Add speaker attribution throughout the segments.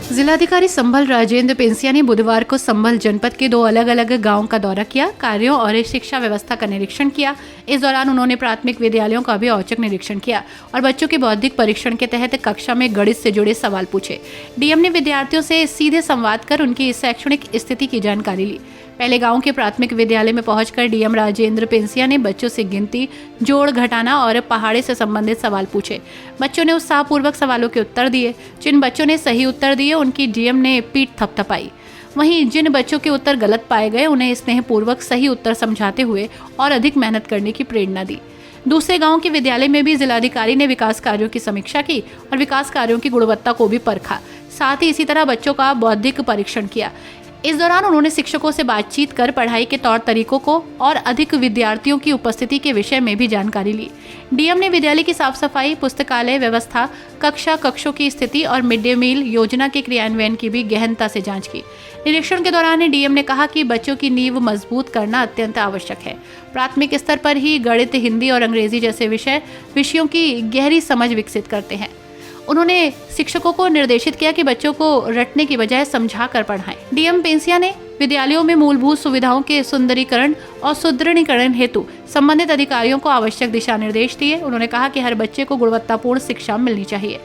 Speaker 1: जिलाधिकारी संभल राजेंद्र पेंसिया ने बुधवार को संभल जनपद के 2 अलग अलग गांवों का दौरा किया, कार्यों और शिक्षा व्यवस्था का निरीक्षण किया। इस दौरान उन्होंने प्राथमिक विद्यालयों का भी औचक निरीक्षण किया और बच्चों के बौद्धिक परीक्षण के तहत कक्षा में गणित से जुड़े सवाल पूछे। डीएम ने विद्यार्थियों से सीधे संवाद कर उनकी शैक्षणिक स्थिति की जानकारी ली। पहले गांव के प्राथमिक विद्यालय में पहुंचकर डीएम राजेंद्र पेंसिया ने बच्चों से गिनती, जोड़ घटाना और पहाड़े से संबंधित सवाल पूछे। बच्चों ने उत्साहपूर्वक सवालों के उत्तर दिए। जिन बच्चों ने सही उत्तर दिए उनकी डीएम ने पीठ थपथपाई। वहीं जिन बच्चों के उत्तर गलत पाए गए उन्हें स्नेहपूर्वक सही उत्तर समझाते हुए और अधिक मेहनत करने की प्रेरणा दी। दूसरे गांव के विद्यालय में भी जिलाधिकारी ने विकास कार्यों की समीक्षा की और विकास कार्यों की गुणवत्ता को भी परखा। साथ ही इसी तरह बच्चों का बौद्धिक परीक्षण किया। इस दौरान उन्होंने शिक्षकों से बातचीत कर पढ़ाई के तौर तरीकों को और अधिक विद्यार्थियों की उपस्थिति के विषय में भी जानकारी ली। डीएम ने विद्यालय की साफ सफाई, पुस्तकालय व्यवस्था, कक्षों की स्थिति और मिड डे मील योजना के क्रियान्वयन की भी गहनता से जांच की। निरीक्षण के दौरान डीएम ने कहा कि बच्चों की नींव मजबूत करना अत्यंत आवश्यक है। प्राथमिक स्तर पर ही गणित, हिंदी और अंग्रेजी जैसे विषयों की गहरी समझ विकसित करते हैं। उन्होंने शिक्षकों को निर्देशित किया कि बच्चों को रटने की बजाय समझा कर पढ़ाएं। डीएम पेंसिया ने विद्यालयों में मूलभूत सुविधाओं के सुंदरीकरण और सुदृढ़ीकरण हेतु संबंधित अधिकारियों को आवश्यक दिशा निर्देश दिए। उन्होंने कहा कि हर बच्चे को गुणवत्तापूर्ण शिक्षा मिलनी चाहिए।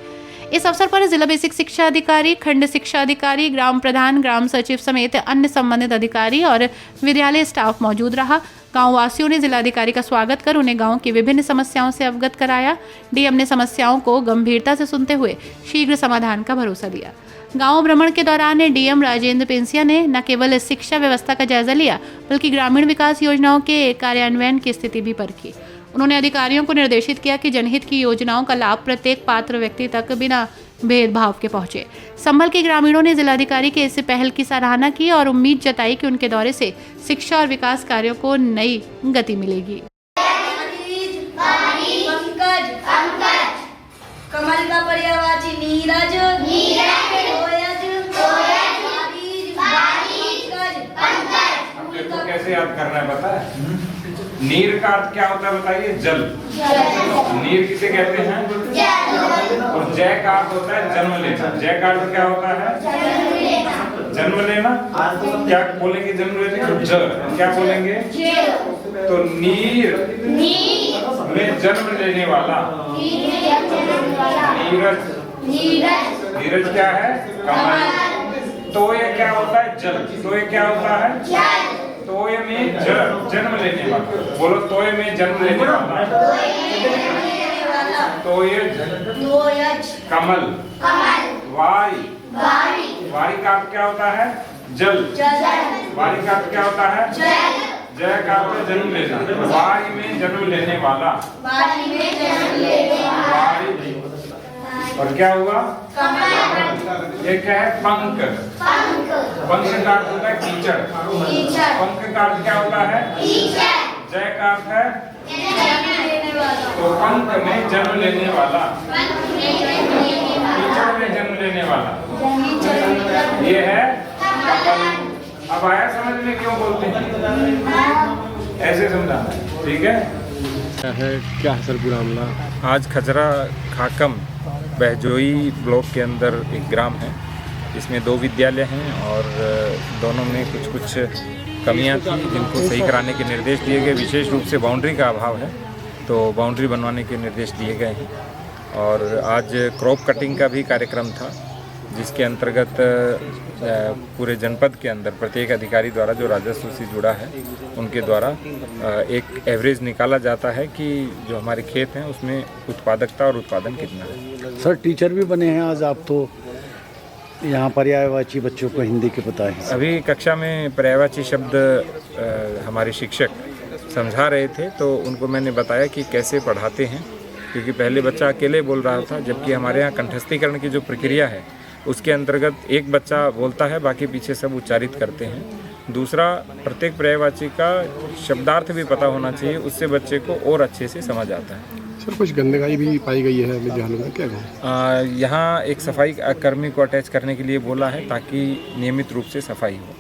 Speaker 1: इस अवसर पर जिला बेसिक शिक्षा अधिकारी, खंड शिक्षा अधिकारी, ग्राम प्रधान, ग्राम सचिव समेत अन्य संबंधित अधिकारी और विद्यालय स्टाफ मौजूद रहा। गांव वासियों ने जिलाधिकारी का स्वागत कर उन्हें गांव की विभिन्न समस्याओं से अवगत कराया। डीएम ने समस्याओं को गंभीरता से सुनते हुए शीघ्र समाधान का भरोसा दिया। गांव भ्रमण के दौरान डीएम राजेंद्र पेंसिया ने न केवल शिक्षा व्यवस्था का जायजा लिया बल्कि ग्रामीण विकास योजनाओं के कार्यान्वयन की स्थिति भी परखी। उन्होंने अधिकारियों को निर्देशित किया कि जनहित की योजनाओं का लाभ प्रत्येक पात्र व्यक्ति तक बिना भेदभाव के पहुंचे। संभल के ग्रामीणों ने जिलाधिकारी के इस पहल की सराहना की और उम्मीद जताई कि उनके दौरे से शिक्षा और विकास कार्यों को नई गति मिलेगी।
Speaker 2: कमल का पर्यायवाची नीरज,
Speaker 3: तो कैसे याद करना है पता है? नीर का अर्थ क्या होता है बताइए? जल। नीर किसे कहते हैं? और जय का अर्थ होता है जन्म लेना। जय का अर्थ क्या होता है? जन्म लेना। क्या बोलेंगे जन्म लेने को? ज। क्या बोलेंगे? तो नीर में जन्म लेने वाला। नीरज। नीरज क्या है? कमल। तो ये क्या होता है? जल। तो ये क्या होता है? तोय में जन्म लेने वाला। बोलो तोय में जन्म लेने वाला। तोय कमल। वारी। वारी का अर्थ क्या होता है? जल। वारी का अर्थ क्या होता है? जय का अर्थ जन्म लेना। वारी में जन्म लेने वाला। वारी। और क्या हुआ? ये क्या है? पंख। पंख का अर्थ होता है कीचड़। पंख का अर्थ क्या होता है? जय का अर्थ है? तो पंख में जन्म लेने वाला, कीचड़ में जन्म लेने वाला, ये है कमल। अब आया समझ में क्यों बोलते हैं? ऐसे समझाना है, ठीक है?
Speaker 4: क्या है सर पूरा मामला?
Speaker 3: आज खजरा खाकम बहजोई ब्लॉक के अंदर एक ग्राम है। इसमें 2 विद्यालय हैं और दोनों में कुछ कमियां थी जिनको सही कराने के निर्देश दिए गए। विशेष रूप से बाउंड्री का अभाव है तो बाउंड्री बनवाने के निर्देश दिए गए हैं। और आज क्रॉप कटिंग का भी कार्यक्रम था जिसके अंतर्गत पूरे जनपद के अंदर प्रत्येक अधिकारी द्वारा जो राजस्व से जुड़ा है उनके द्वारा एक एवरेज निकाला जाता है कि जो हमारे खेत हैं उसमें उत्पादकता और उत्पादन कितना है।
Speaker 4: सर टीचर भी बने हैं आज आप, तो यहाँ पर्यायवाची बच्चों को हिंदी के पता है?
Speaker 3: अभी कक्षा में पर्यायवाची शब्द हमारे शिक्षक समझा रहे थे तो उनको मैंने बताया कि कैसे पढ़ाते हैं, क्योंकि पहले बच्चा अकेले बोल रहा था जबकि हमारे यहाँ कंठस्थीकरण की जो प्रक्रिया है उसके अंतर्गत एक बच्चा बोलता है, बाकी पीछे सब उच्चारित करते हैं। दूसरा, प्रत्येक पर्यायवाची का शब्दार्थ भी पता होना चाहिए, उससे बच्चे को और अच्छे से समझ आता है।
Speaker 4: सर कुछ गंदगी भी पाई गई है विद्यालयों में, क्या?
Speaker 3: यहाँ एक सफाई कर्मी को अटैच करने के लिए बोला है ताकि नियमित रूप से सफाई हो।